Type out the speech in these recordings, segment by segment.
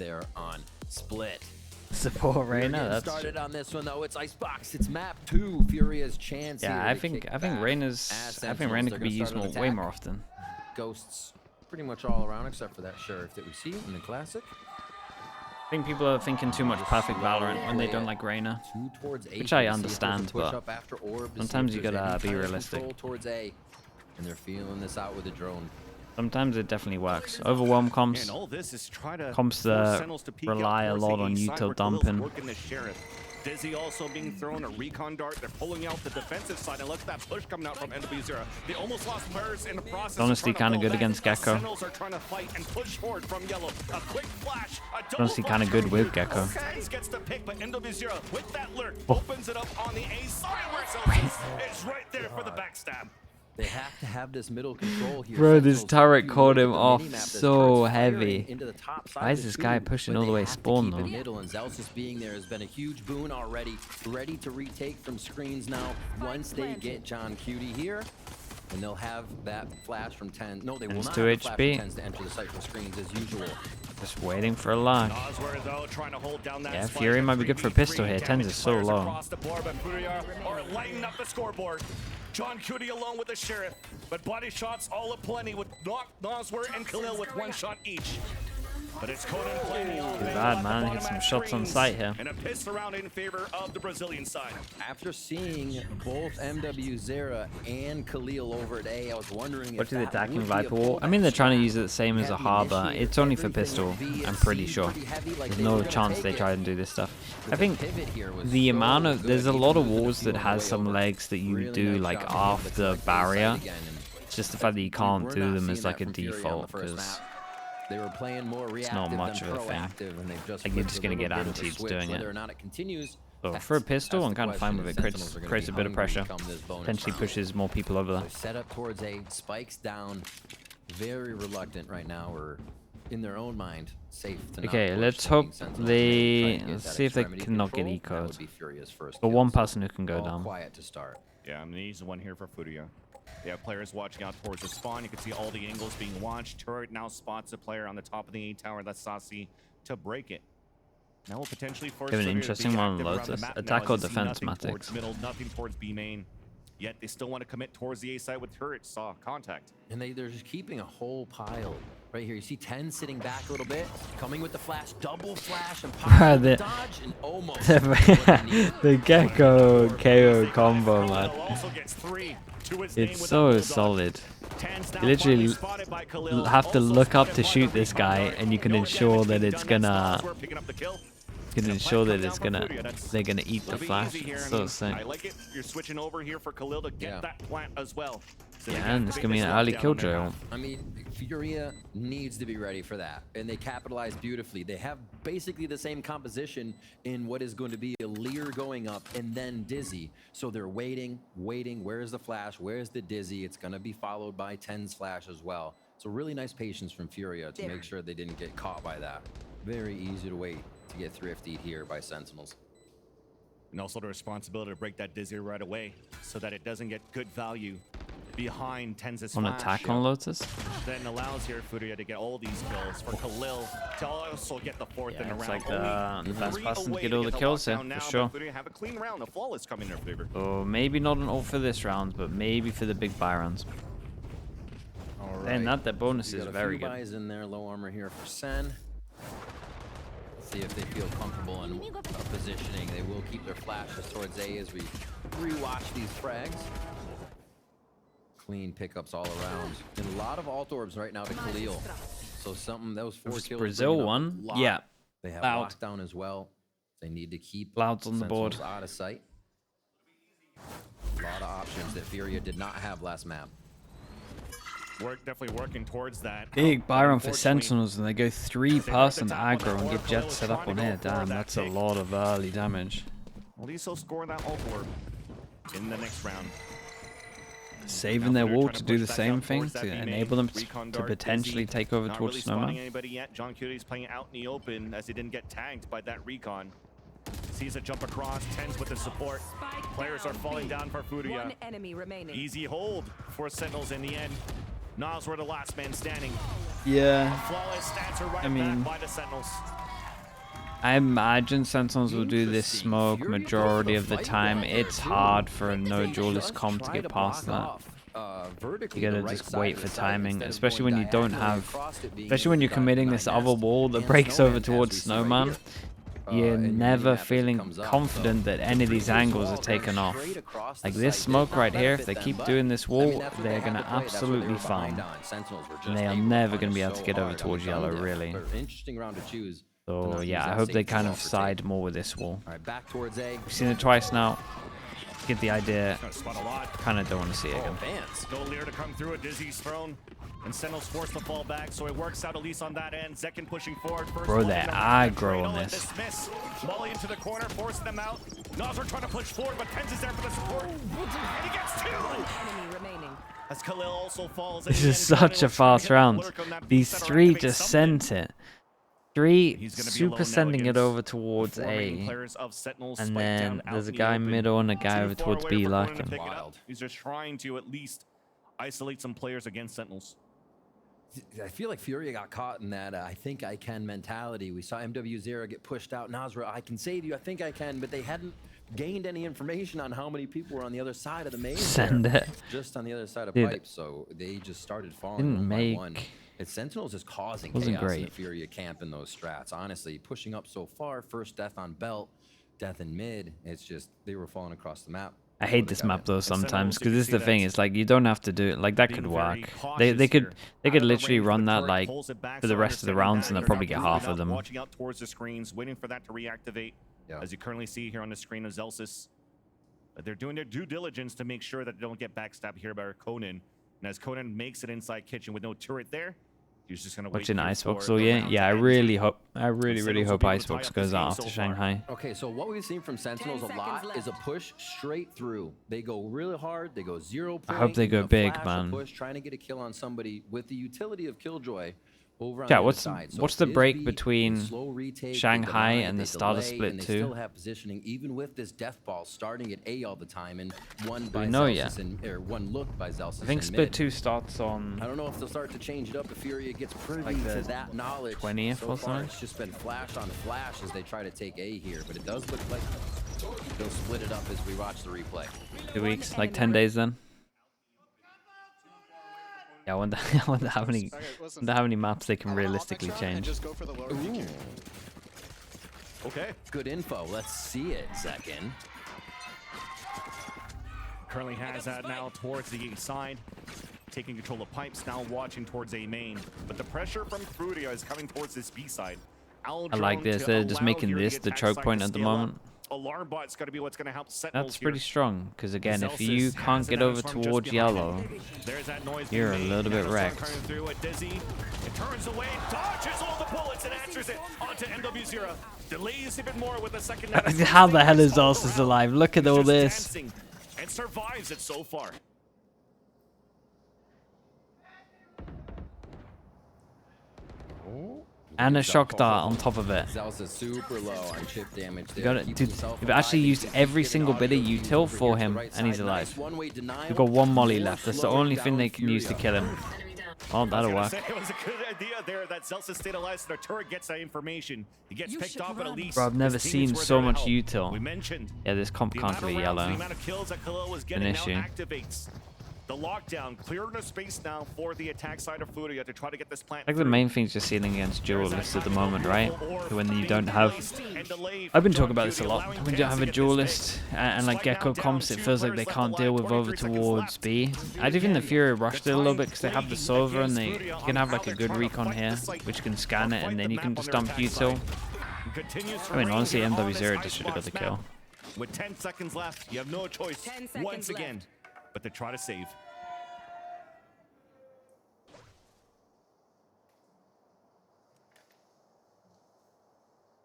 there on Split. Support Reina. That's started on this one though. It's Icebox. It's map 2. Furia's chance. yeah. I think Reina could be used way more often. Ghosts pretty much all around except for that sheriff that we see in the classic. I think people are thinking too much perfect Valorant when they don't like Reina, which I understand, but sometimes you gotta be realistic. Towards A, and they're feeling this out with the drone. Sometimes it definitely works. Overwhelm comps rely a lot on util dumping. Dizzy also being thrown a recon dart. They're pulling out the defensive side, and look at that push coming out from NW0. They almost lost players in the process. Honestly, kind of good against Gecko. Sentinels are trying to fight and push forward from yellow. A quick flash. Honestly, kind of good with Gecko. Gets the pick, but NW0 with that lurk opens it up on the A side where Celsius is right there for the backstab. They have to have this middle control here. Bro, this turret caught him off so heavy. Why is this guy pushing all the way spawn though? Middle and Celsius being there has been a huge boon already. Ready to retake from screens now. Once they get John Cutie here, and they'll have that flash from 10. No, they will not have the flash from 10s to enter the site from screens as usual. Just waiting for a lock. Yeah, Fury might be good for a pistol here. 10s is so low. John Cutie alone with the sheriff, but body shots all aplenty with Noswer and Khalil with one shot each. But it's Conan plenty all Too bad, man. Hit some shots on sight here. And a piss around in favor of the Brazilian side. After seeing both MW Zera and Khalil over at A, I was wondering what do the attacking Viper wall? I mean, they're trying to use it the same as a harbor. It's only for pistol, I'm pretty sure. There's no chance they try and do this stuff. I think the amount of there's a lot of walls that has some legs that you do like after barrier. It's just the fact that you can't do them as like a default because they were playing more it's not much of a thing. Like you're just gonna get antis doing it. So for a pistol, I'm kind of fine with it. Creates a bit of pressure. Potentially pushes more people over there. Set up towards A, spikes down. Very reluctant right now, or in their own mind, safe to okay, let's hope let's see if they cannot get eco'd. But one person who can go down. Quiet to start. Yeah, I'm the easy one here for FURIA. They have players watching out towards the spawn. You can see all the angles being watched. Turret now spots a player on the top of the A tower. That's Saucy to break it. Now we'll potentially force an interesting one on Lotus. Attack or defense, Matix. Middle, nothing towards B main. Yet they still want to commit towards the A side with turret. Saw contact. And they're just keeping a whole pile. Right here, you see 10 sitting back a little bit, coming with the flash, double flash, and power dodge, and almost the Gecko KO combo, man. It's so solid. You literally have to look up to shoot this guy, and you can ensure that it's gonna. You can ensure that they're gonna eat the flash. It's so sick. I like it. You're switching over here for Khalil to get that plant as well. So yeah, and it's gonna be an early kill drill. I mean, FURIA needs to be ready for that, and they capitalize beautifully. They have basically the same composition in what is going to be a Lear going up and then Dizzy. So they're waiting. Where's the flash? Where's the Dizzy? It's gonna be followed by 10's flash as well. So really nice patience from FURIA to make sure they didn't get caught by that. Very easy to wait to get thrifted here by Sentinels. And also the responsibility to break that Dizzy right away so that it doesn't get good value behind 10's on attack on Lotus. Then allows here FURIA to get all these kills for Khalil to also get the fourth in a round. It's like the best person to get all the kills here, for sure. FURIA have a clean round, a flawless coming in their favor. So maybe not an ult for this round, but maybe for the big buy rounds. And that bonus is very good. Buys in there, low armor here for SEN. See if they feel comfortable in positioning. They will keep their flashes towards A as we rewatch these frags. Clean pickups all around. And a lot of alt orbs right now to Khalil. So something, those 4 kills. Brazil one. Yeah. They have lockdown as well. They need to keep Clouds on the board. Out of sight. A lot of options that FURIA did not have last map. Definitely working towards that. Big Byron for Sentinels, and they go 3-person aggro and get Jet set up on here. Damn, that's a lot of early damage. Liso score that ult orb in the next round. Saving their wall to do the same thing, to enable them to potentially take over towards Snowman. Anybody yet? John Cutie's playing out in the open as he didn't get tagged by that recon. Sees a jump across, 10's with the support. Players are falling down for FURIA. Easy hold for Sentinels in the end. Nas were the last man standing. Yeah. Flawless stats are right I mean, back by the Sentinels. I imagine Sentinels will do this smoke majority of the time. It's hard for a no duelist comp to get past that. You gotta just wait for timing, especially when you don't have, especially when you're committing this other wall that breaks over towards Snowman. You're never feeling confident that any of these angles are taken off. Like this smoke right here, if they keep doing this wall, they're gonna absolutely farm. And they are never gonna be able to get over towards yellow, really. So yeah, I hope they kind of side more with this wall. We've seen it twice now. Get the idea. Kind of don't want to see it again. Still Lear to come through. A Dizzy's thrown. And Sentinel's forced to fall back, so it works out at least on that end. Zekin pushing forward. Bro, they're aggro on this. Molly into the corner, forcing them out. Nazar trying to push forward, but Pens is there for the support. And he gets two! As Khalil also falls. This is such a fast round. These three just sent it. Three super sending it over towards A. And then there's a guy middle and a guy over towards B lurking. He's just trying to at least isolate some players against Sentinels. I feel like Furia got caught in that I think I can mentality. We saw MW0 get pushed out. Nazra, I can save you, I think I can, but they hadn't gained any information on how many people were on the other side of the main. Send it. Just on the other side of Dude, pipe, so they just started falling didn't one make... by one. It's Sentinels is causing Wasn't chaos in great. the Furia camp in those strats. Honestly, pushing up so far, first death on belt, death in mid. It's just, they were falling across the map. I hate this map though sometimes, because this is the thing. It's like you don't have to do it. Like that could work. They could literally run that like for the rest of the rounds, and they'll probably get half of them. Watching out towards the screens, waiting for that to reactivate. As you currently see here on the screen of Zelsis, they're doing their due diligence to make sure that they don't get backstabbed here by Conan. And as Conan makes it inside kitchen with no turret there, he's just gonna wait. Watching Icebox all year. Yeah, I really hope Icebox goes out after Shanghai. Okay, so what we've seen from Sentinels a lot is a push straight through. They go really hard. They go 0 point. I hope they go big, man. Push, trying to get a kill on somebody with the utility of Killjoy. Over on Yeah, the what's other side. So the break Isby, between slow retake, Shanghai they and the delay, starter they split and they too? still have positioning, even with this death ball starting at A all the time, and one by know Zelsis yet. or one look by Zelsis. I think in split mid. 2 starts on. I don't know if they'll start to change it up if Furia gets privy Like to the that knowledge. 20th so or far, something? it's just been flash on flash as they try to take A here, but it does look like they'll split it up as we watch the replay. 2 weeks, like 10 days then. Yeah, I wonder how many maps they can realistically change. Ooh. Okay. Good info. Let's see it, Zekin. Currently has that now towards the A side. Taking control of pipes, now watching towards A main. But the pressure from FURIA is coming towards this B side. I like this. They're just making this the choke point at the moment. Alarm bot's got to be what's going to help Sentinels. That's pretty here. strong, because again, if you can't get over towards yellow, you're a little bit wrecked. It turns away, dodges all the bullets, and answers it onto MW0. Delays even more with the second. How the hell is Zelsis alive? Look at all this. And survives it so far. And a shock dart on top of it. Zelsis super low on chip damage. You got it, dude. You've actually used every single bit of util for him, and he's alive. We've got 1 molly left. That's the only thing they can use to kill him. Oh, that'll work. It was a good idea there that Zelsis stayed alive, so the turret gets that information. He gets picked off at least. Bro, I've never seen so much util. We mentioned Yeah, this comp can't be yellow. The amount of kills that Khalil was getting An now issue. activates the lockdown, clearing the space now for the attack side of FURIA to try to get this plant. Like the main thing is just sealing against duelists at the moment, right? When you don't have... I've been talking about this a lot. When you don't have a duelist and like Gecko comps, it feels like they can't deal with over towards B. I do think the Furia rushed it a little bit because they have the Sova and you can have like a good recon here, which can scan it, and then you can just dump util. I mean, honestly, MW0 just should have got the kill. With 10 seconds left, you have no choice once again but to try to save.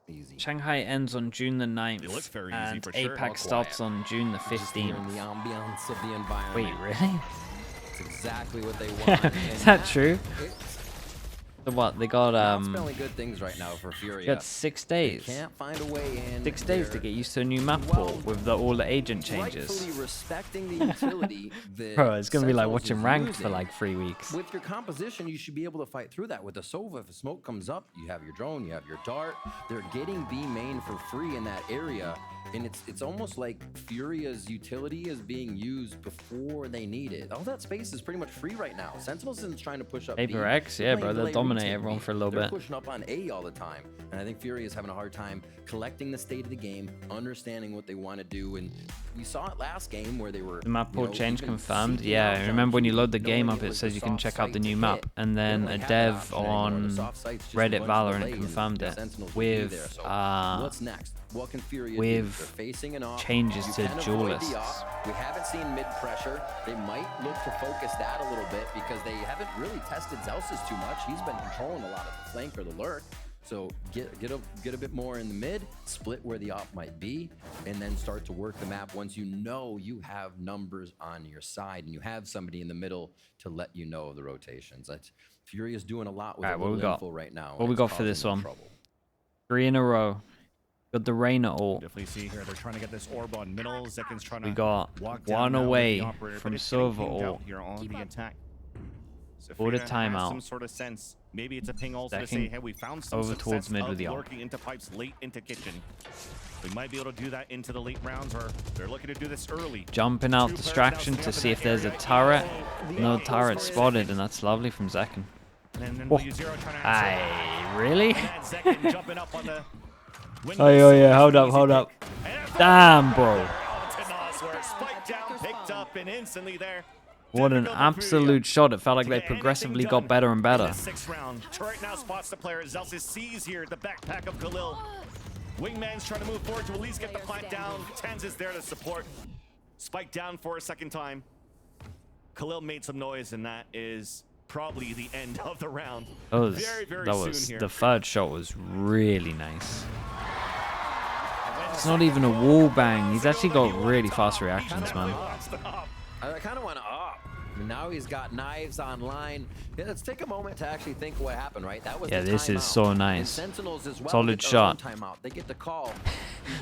Easy. Shanghai ends on June the It 9th, looks very easy and for sure. APAC starts on June the Just hearing 15th. the ambiance of the environment. Wait, really? It's exactly what they want. Is that true? So what? They got Not spelling good things right now for they FURIA. got 6 days. Can't find a way in. 6 days to get used to a new map pool with all the agent changes. Rightfully respecting the utility that Bro, it's gonna be like Sentinels watching is ranked for using. like 3 weeks. With your composition, you should be able to fight through that. With the Sova, if a smoke comes up, you have your drone, you have your dart. They're getting B main for free in that area. And it's almost like FURIA's utility is being used before they need it. All that space is pretty much free right now. Sentinels isn't trying to push up Paper B. X, They're yeah, playing bro, they'll delay dominate retake everyone B. for a little They're bit. pushing up on A all the time. And I think FURIA is having a hard time collecting the state of the game, understanding what they want to do. And we saw it last game where they were... The map pool change even confirmed. seeking Yeah, out I remember when you load the knowing game up, it was says the you can soft check out the site new to map. hit. And They then don't a really have that dev option anymore. The on soft site's just Reddit one Valorant delay and confirmed the it Sentinels will be there. with So what's next? What can FURIA do? with They're facing an op. changes You to can avoid duelists. the op. We haven't seen mid pressure. They might look to focus that a little bit because they haven't really tested Zelsis too much. He's been controlling a lot of the flank or the lurk. So get a bit more in the mid, split where the op might be, and then start to work the map once you know you have numbers on your side and you have somebody in the middle to let you know of the rotations. That's FURIA's doing a lot with Alright, a what we little got? info right now. What and we it's got for causing this them one? trouble. 3 in a row. Got the Reina ult. Definitely see here they're trying to get this orb on middle. Zekin's trying to We got walk down one now with away the operator, from but it's getting Silver pinged out ult. here on the attack. So Order FURIA has timeout. some sort of sense. Maybe it's a ping also to Zekin say, hey, we found some over success towards mid of with the ult. lurking into pipes late into kitchen. We might be able to do that into the late rounds, or they're looking to do this early. Jumping out 2 players distraction now to sitting see up if in there's that a area. turret. The No ult goes turret for spotted, Zekin. and that's lovely from Zekin. And then Oh. W0 trying to answer. Aye, really? And then Zekin jumping up on the Oh yeah, hold up, hold up. Damn, bro. Spike down, picked up, and instantly there. What an absolute shot. It felt like they progressively got better and better. 6th round. Turret now spots the player. Zelsis sees here the backpack of Khalil. Wingman's trying to move forward to at least get the plant down. Tens is there to support. Spike down for a second time. Khalil made some noise, and that is probably the end of the round. That was, very that soon was here. the third shot was really nice. It's not even a wall bang. He's actually got really fast reactions, man. I kind of want to up. Now he's got knives online. Yeah, let's take a moment to actually think what happened, right? That was Yeah, the this is timeout. so And nice. Sentinels as well Solid get their own shot. Timeout. They get the call.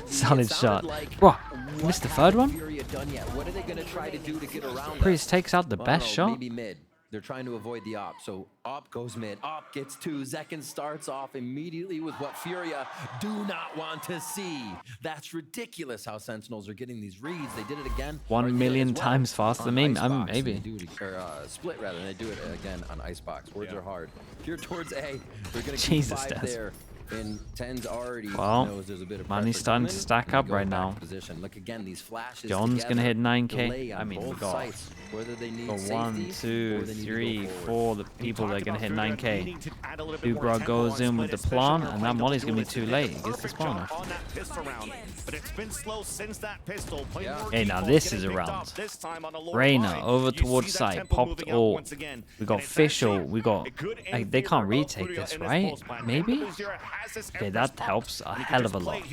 Solid It sounded shot. like, Bro, what missed the third one? hasn't FURIA done yet? What are they going to try to do to get around Priest us? takes out the Well, best no, shot. Maybe mid. They're trying to avoid the op. So op goes mid. Op gets 2. Zekin starts off immediately with what FURIA do not want to see. That's ridiculous how Sentinels are getting these reads. They did it again. 1 or they did it million as well times faster on than me. Icebox, Maybe. and they do it, or split rather, and they do it again on Icebox. Words are hard. Here towards A, they're going to keep Jesus, 5 Des. there. And Ten's already Well, knows there's a bit of money's pressure starting to coming, stack and up they go right back now. to position. Look again, these flashes John's gonna together, hit 9K. delay on I mean, we both got sites, whether they need Got safety 1, or 2, they need to go 3, forward. 4 the people that are gonna hit 9K. Dugra goes in with the plant, and that molly's gonna be too late. He gets the spawner. Hey, now this is a round. Reina over towards side, popped ult. We got Fischl. We got. They can't retake this, right? Maybe? Okay, that helps a hell of a lot.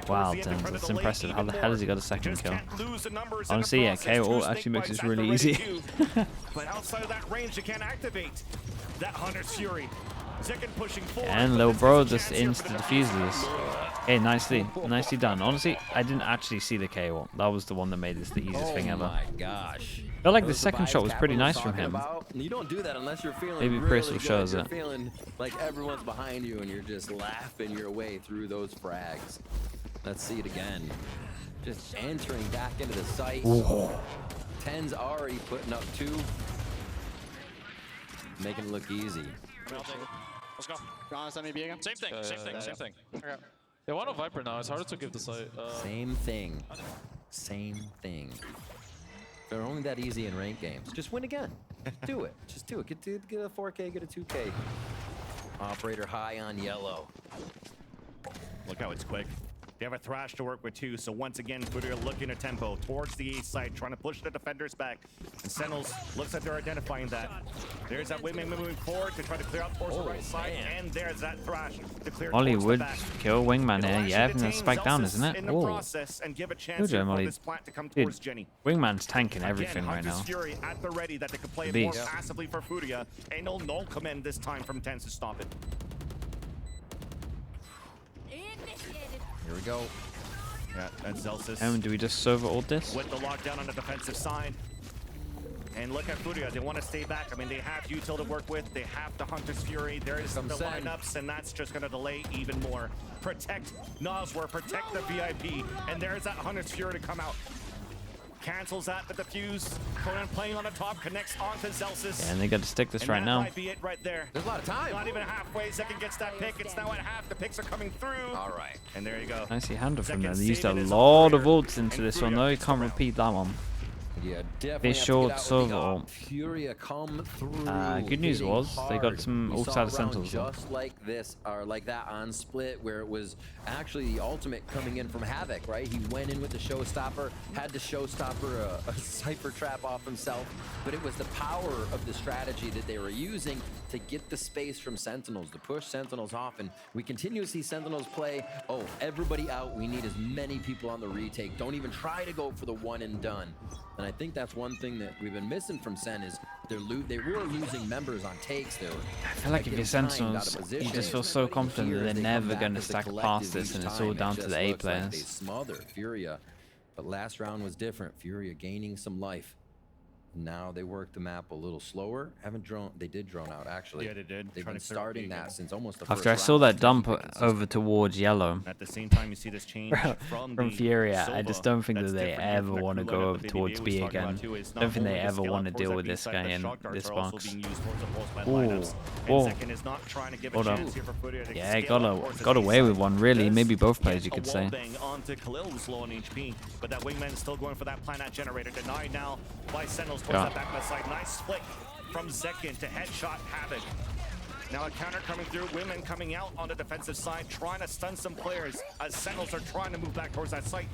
Wow, Tens, that's impressive. How the hell has he got a second kill? Honestly, yeah, KO actually makes this really easy. But outside of that range, you can't activate that Hunter's Fury. Zekin pushing forward, And but little this bro is a just chance here for insta-diffuses this. Hey, nicely done. Honestly, I didn't actually see the KO. That was the one that made this the easiest thing ever. Oh my gosh. Felt like the Those second vibes shot was pretty Capital nice from talking him. about. You don't do that unless you're feeling Maybe really Crystal good. shows You're it. feeling like everyone's behind you and you're just laughing your way through those frags. Let's see it again. Just entering back into the site. Ten's already putting up 2. Making it look easy. Let's go. Same thing, same thing. Okay. Yeah, one of Viper now. It's harder to give the site. Same thing. Same thing. They're only that easy in ranked games. Just win again. Do it. Just do it. Get a 4K, get a 2K. Operator high on yellow. Look how it's quick. They have a Thrash to work with too, so once again, Furia looking at tempo towards the A side, trying to push the defenders back. And Sentinels looks like they're identifying that. There's that Wingman moving forward to try to clear out towards the right side, and there's that Thrash to clear Molly towards would the back. kill Wingman It'll here. actually Yeah, and detain spike down, Zelsis isn't it? in the Oh, process and give a chance Good here job, for Molly. this plant to come Dude, towards Jenny. Wingman's tanking Again, everything right Hunter's now. Fury at the ready that they could play it Beast. more passively for Furia. Ain't no null command this time from Tens to stop it. Here we go. Yeah, that's Zelsis. Do we just server ult this? With the lockdown on the defensive side. And look at Furia, they want to stay back. I mean, they have Util to work with. They have the Hunter's Fury. There is the Sen. lineups, and that's just going to delay even more. Protect Nosworth, protect the VIP. And there's that Hunter's Fury to come out. Cancels that, the defuse. Conan playing on the top, connects onto Zelsis. Yeah, and they got to stick this And right that now. might be it right there. There's a lot of time. Not even halfway. Second gets that pick. It's now at half. The picks are coming through. All right. And there you go. Nicely handled from Second them. They used a saving is lot of Furia, ults into and this one, Furia though. You picks can't the round. repeat that one. Yeah, definitely. They have to showed get out with server the ult. Furia come through. Good news hitting was they got hard. some We ults saw out of a round Sentinels, though. just like this, or like that on Split, where it was actually the ultimate coming in from Havoc, right? He went in with the showstopper, had to showstopper a Cypher trap off himself, but it was the power of the strategy that they were using to get the space from Sentinels, to push Sentinels off, and we continue to see Sentinels play, oh, everybody out, we need as many people on the retake, don't even try to go for the one and done. And I think that's one thing that we've been missing from Sen is they were losing members on takes. They were, I feel like if you're Sentinels, you just feel so confident that they're never going to stack past this, and it's all down to the A They players. smother Furia, but last round was different. Furia gaining some life. Now they work the map a little slower. They did drone out actually. Yeah, they did. They've Trying been to clear out starting the that again. since almost the After I first saw round. that dump over towards yellow At the same time, you see this change from the Furia, I Sova. just don't think that That's they different here ever from that want to Kulak go that over the towards BBA B was talking again. about too. It's not Don't think they only the ever skill want to towards deal that with B this side, guy the in shock darts this are also box. being used towards the pulse Ooh. lineups. And Whoa. Zekin is not trying to give a Hold up. chance here for Furia to Yeah, scale up towards got the away B with side. one, really. Does Maybe both players, get you could a say. wall bang onto Khalil, who's low on HP, but that Wingman is still going for that planet generator. Denied now by Sentinels towards Yeah. that back left side. Nice flick from Zekin to headshot Havoc. Now a counter coming through, Wingman coming out on the defensive side, trying to stun some players as Sentinels are trying to move back towards that site.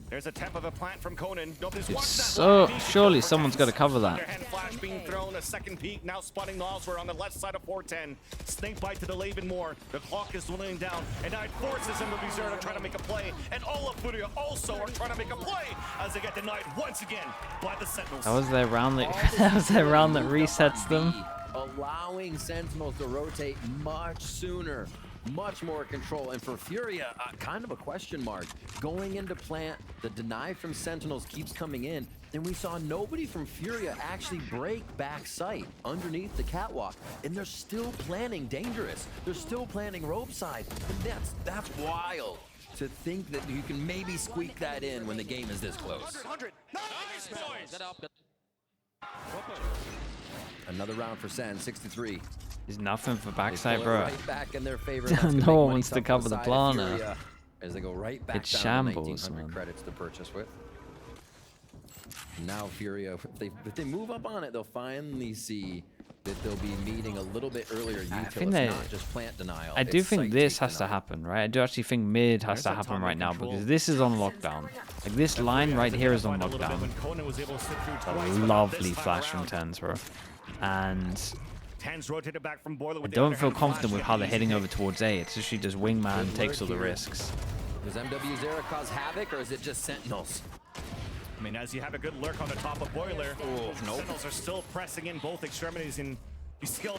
There's a temp of a plant from Conan. Nobody's watching that. So One. surely someone's got to cover that. Underhand flash being thrown, a second peek, now spotting Nosworth on the left side of 410. Snake bite to delay even more. The clock is dwindling down, and now it forces him to be zero to try to make a play. And all of Furia also are trying to make a play as they get denied once again by the Sentinels. That was their round that resets them. Allowing Sentinels to rotate much sooner, much more control, and for Furia, kind of a question mark. Going into plant, the deny from Sentinels keeps coming in, and we saw nobody from Furia actually break back sight underneath the catwalk, and they're still planning dangerous. They're still planning rope side, and that's wild to think that you can maybe squeak that in when the game is this close. 100. Nice, boys. Another round for Sen, 63. There's nothing for They backside, pull it bro. right back in their favor. No That's gonna make one money wants to tough cover the on side of planer. Furia as they go right back It's down shambles, to 1900 man. credits to purchase with. Now Furia, if they move up on it, they'll finally see that they'll be meeting a little bit earlier util. think It's they- not just plant denial. I do it's think site this take has to denial. happen, right? I do actually think mid has to There's that happen time right of now control. because this is on lockdown. Like this line right here is on lockdown. A lovely flash from Tens, bro. And Tens rotated back from Boiler I with the don't feel underhand confident flash with how they're easy heading hit. over towards A. It's actually just Wingman Good takes all work the here. risks. Does MW Zera cause havoc, or is it just Sentinels? I mean, as you have a good lurk on the top of Boiler, Oh, nope. Sentinels are still pressing in both extremities and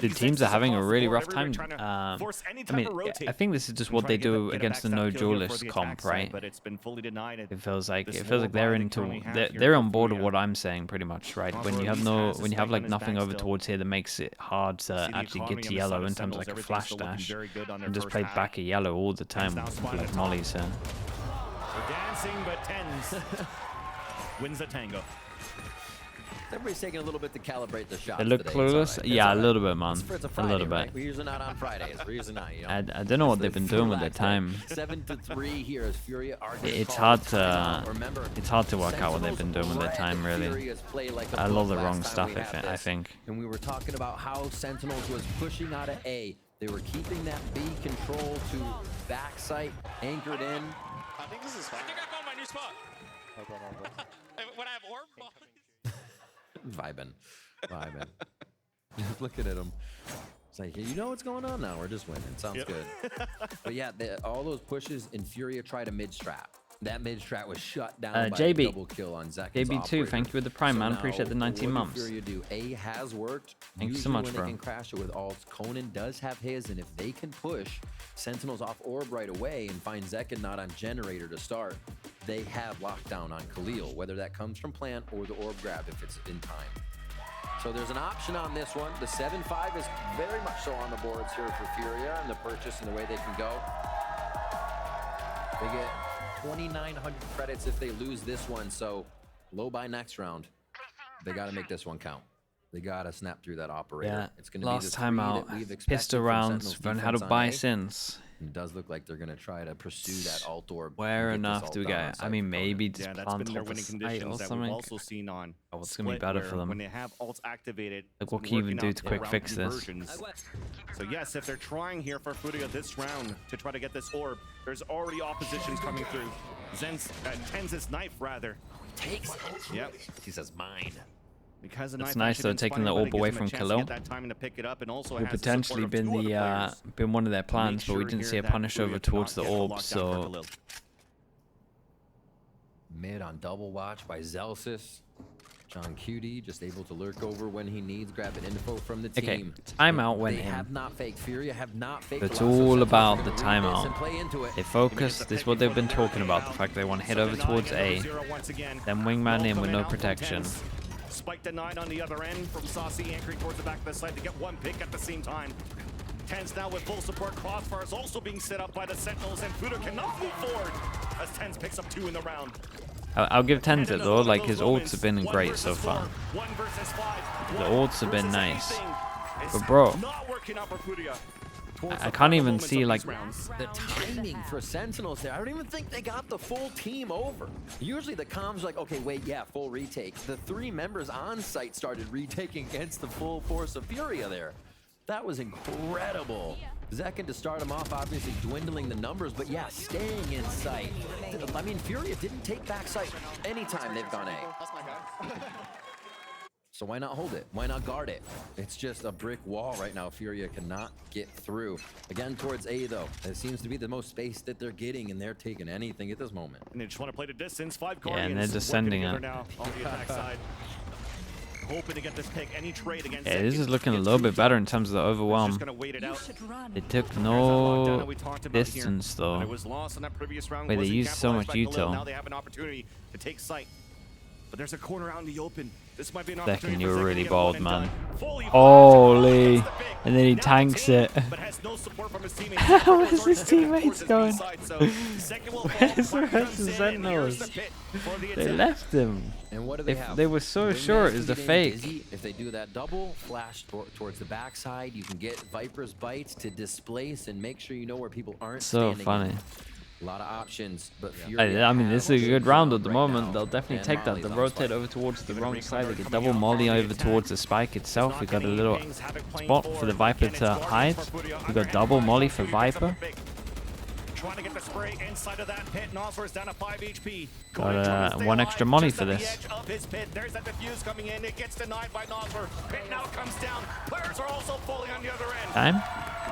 The teams are having a really rough time. I mean, I think this is just what they do against the no duelist comp, right? But it's been fully denied. It feels like The they're slow into body currently they're have on board here of for what I'm saying pretty much, right? Nosworth When you have at no least has a like spike on his nothing back over still. towards here that makes it hard to actually get to yellow in terms of like a flash dash and just play back at yellow all the time like Molly's here. We're dancing, but Tens wins the tango. Everybody's taking a little bit to calibrate the shots. They look today. It's clueless. all right. Yeah, It's a all little right. bit, man. It's a A Friday, little right? bit. We're usually not on Fridays. We're usually not. You know? I don't know what they've Let's been doing with their relax there. time. 7-3 here as Furia are gonna It's call hard it to timeout. Remember, it's hard to work out what they've been Sentinels doing with their time, read really. Furia's play like A lot of the book wrong last stuff, time we I had I this. think. And we were talking about how Sentinels was pushing out of A, They were keeping that B control to backside anchored in. I think this is fine. I think I found my new spot. When I have orb Vibing. Just looking at him. It's like, you know what's going on now? We're just winning. Sounds good. But yeah, all those pushes in FURIA tried a mid-strat. That mid-strat was shut down by a JB. double kill on Zekken's JB2, operator. thank you with the prime, man. now Appreciate the 19 what months. FURIA do? A has worked. Thank you so Usually much, when bro. they can crash it with alts. Conan does have his, and if they can push Sentinels off orb right away and find Zekken not on generator to start, they have lockdown on Khalil, whether that comes from plant or the orb grab if it's in time. So there's an option on this one. The 7-5 is very much so on the boards here for FURIA and the purchase and the way they can go. They get 2,900 credits if they lose this one. So low by next round. They got to make this one count. They got to snap through that operator. Yeah, It's going to be last the time three out. that we've expected Pistol from rounds. Sentinel's Learn how to defense on buy A. since. It does look like they're going to try to pursue that alt orb. Where and get this enough alt do we down on get? I site mean, for Conan. maybe just Yeah, that's plant been their off winning the site or conditions that we've something. also seen on What's gonna be Split, better for where them? when they have ults activated. Like, it's what been can you even working do out to for quick round fix this? conversions. So yes, if they're trying here for FURIA this round to try to get this orb, there's already oppositions coming through. Tenz's knife rather. Takes it. Yep. He says mine. Because the That's knife nice, actually though, been taking spun, the but it orb gives away them a from chance to Khalil. get that time to pick it up, and also Would has the potentially support of been two the other players. been one of their Make plans, but we sure didn't here see a that punish FURIA over cannot towards the get a orb, lockdown for so Khalil. Mid on double watch by Zelsis. John Cutie just able to lurk over when he needs, grabbing info from the okay, team. timeout went They in. have not faked. FURIA have not faked. It's the last, so all Sentinels about are the gonna read this and timeout. play into it. They focus. This is what they've been talking about. The fact they want to hit over towards A, then wingman in with no protection. Spike denied on the other end from Saucy, anchoring towards the back of the site to get one pick at the same time. Tenz now with full support. Crossfire is also being set up by the Sentinels, and FURIA cannot move forward as Tenz picks up 2 in the round. I'll give Tenz it And though. another Like of his those ults moments, have been 1 great versus so 4, far. 1 versus 5. The 1 ults have been versus nice. anything. It's But bro, not working out for FURIA. Towards I the can't final even moments see of like these rounds. The timing for Sentinels there, I don't even think they got the full team over. Usually the comms are like, okay, wait, yeah, full retake. The 3 members on site started retaking against the full force of FURIA there. That was incredible. Zekken to start him off, obviously dwindling the numbers, but yeah, staying in sight. I mean, FURIA didn't take back sight anytime they've gone A. That's my guy. So why not hold it? Why not guard it? It's just a brick wall right now. FURIA cannot get through. Again, towards A, though. It seems to be the most space that they're getting, and they're taking anything at this moment. And they just want to play the distance. 5 Yeah, Guardians. and they're descending working it. together now on the attack side. Hoping to get this pick. Any trade against yeah, this Zekken is looking a gets little through. bit better in terms of the Just overwhelm. gonna wait it out. They took There's that lockdown that no we talked about here. distance When though. it was lost in that previous round. Wait, they wasn't used so capitalized much by Khalil. util. Now they have an opportunity to take sight. But there's a corner out in the open. This might be an Zekken, opportunity you for were Zekken to really get a one bold, and man. done. Fully Holy. gets the pick. And then he Now tanks the it. team, but has no support from his teammates. Where's his Towards teammates his going? B-side, so Zekken will fall. Where's the Fire rest comes of the in, and here's the Sentinels? pit for the They attack. left him. And what do they If have? they were so Wingman's sure it was the feeding fake. Dizzy. If they do that double, flash towards the backside, you can get Viper's bites to displace and make sure you know where people aren't So standing. funny. A lot of options, but FURIA I mean, this is a good has round at the right moment. now, They'll definitely and take that. Molly's They on rotate spike. over towards the Even wrong recover side. They get coming double out molly on the over attack. towards the spike itself. Not We got a getting little pings, Havoc playing spot for forward. the Viper Again, it's to Guardians hide. for FURIA. We got Underhand double by molly Fury, for picks up Viper. a pick. Trying to get the spray inside of that pit. Nosler is down to 5 HP. Got, Going to try to stay one alive extra molly just for at the this. edge of his pit. There's that defuse coming in. It gets denied by Nosler. Pit now comes down. Players are also falling on the other end. Time.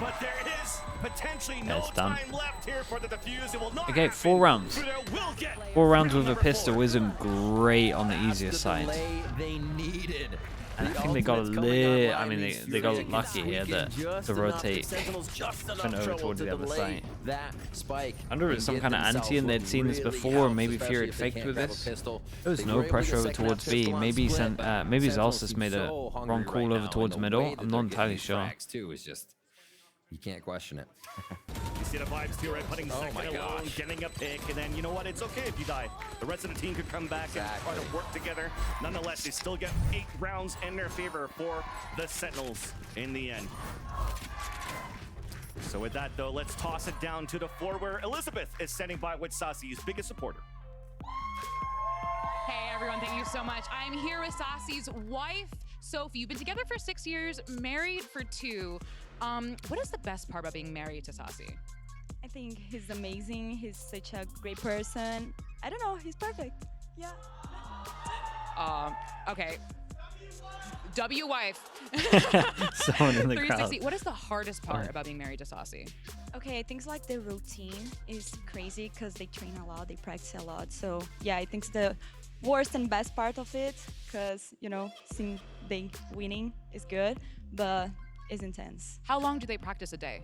But there is potentially no It's done. time left here for the defuse. It will not Okay, happen. 4 rounds. Furia will get 4 rounds with a number pistol 4. isn't great on the That's easier the side. delay they needed. And I The think they got a ultimate's coming little. online I mean, means they got FURIA can lucky here squeak in that just to enough, rotate Sentinels just enough went over trouble towards to the other delay side. that spike. I wonder if it's and some give kind of themselves anti and what they'd seen this really before, helps, maybe especially Fury if had they faked can't with grab a this. pistol. There was They no were able to pressure over second that towards B. pistol on Maybe split, but maybe Sentinels Zalsis seem made a so hungry wrong right call over now, towards and the middle. way that I'm they're not getting entirely these sure. frags, too, is just, you can't question it. You see the vibes here, right? Putting Oh second my alone, gosh. getting a pick, and then you know what? It's okay if you die. The rest of the team could come back and try to work together. Nonetheless, they still get 8 rounds in their favor for the Sentinels in the end. So with that, though, let's toss it down to the floor where Elizabeth is standing by with Sasi's biggest supporter. Hey everyone, thank you so much. I'm here with Saucy's wife, Sophie. You've been together for 6 years, married for 2. What is the best part about being married to Saucy? I think he's amazing. He's such a great person. I don't know. He's perfect. Yeah. Okay. W wife. Someone in the crowd. 360. What is the hardest part about being married to Saucy? Okay, I think like the routine is crazy because they train a lot, they practice a lot. So yeah, I think the worst and best part of it, because you know, seeing they winning is good, but it's intense. How long do they practice a day?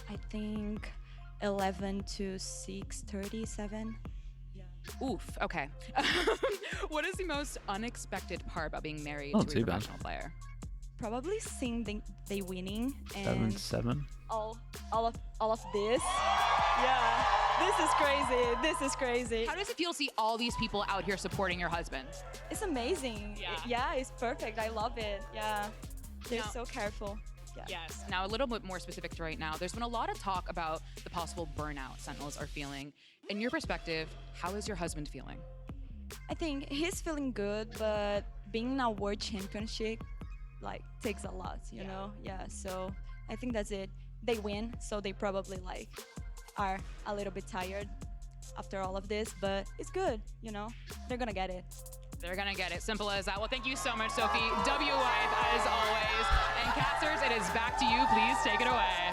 I think 11 to 6:37. Oof. Okay. What is the most unexpected part about being married Not to too a bad. professional player? Probably seeing they winning and 7-7. all of this. Yeah, this is crazy. This is crazy. How does it feel to see all these people out here supporting your husband? It's amazing. Yeah, it's perfect. I love it. Yeah, they're Now- so careful. Yeah. Yes. Now, a little bit more specific to right now, there's been a lot of talk about the possible burnout Sentinels are feeling. In your perspective, how is your husband feeling? I think he's feeling good, but being in a world championship like takes a lot, you know? Yeah, so I think that's it. They win, so they probably like are a little bit tired after all of this, but it's good, you know? They're gonna get it. They're gonna get it. Simple as that. Well, thank you so much, Sophie. W wife, as always. And Casters, it is back to you. Please take it away.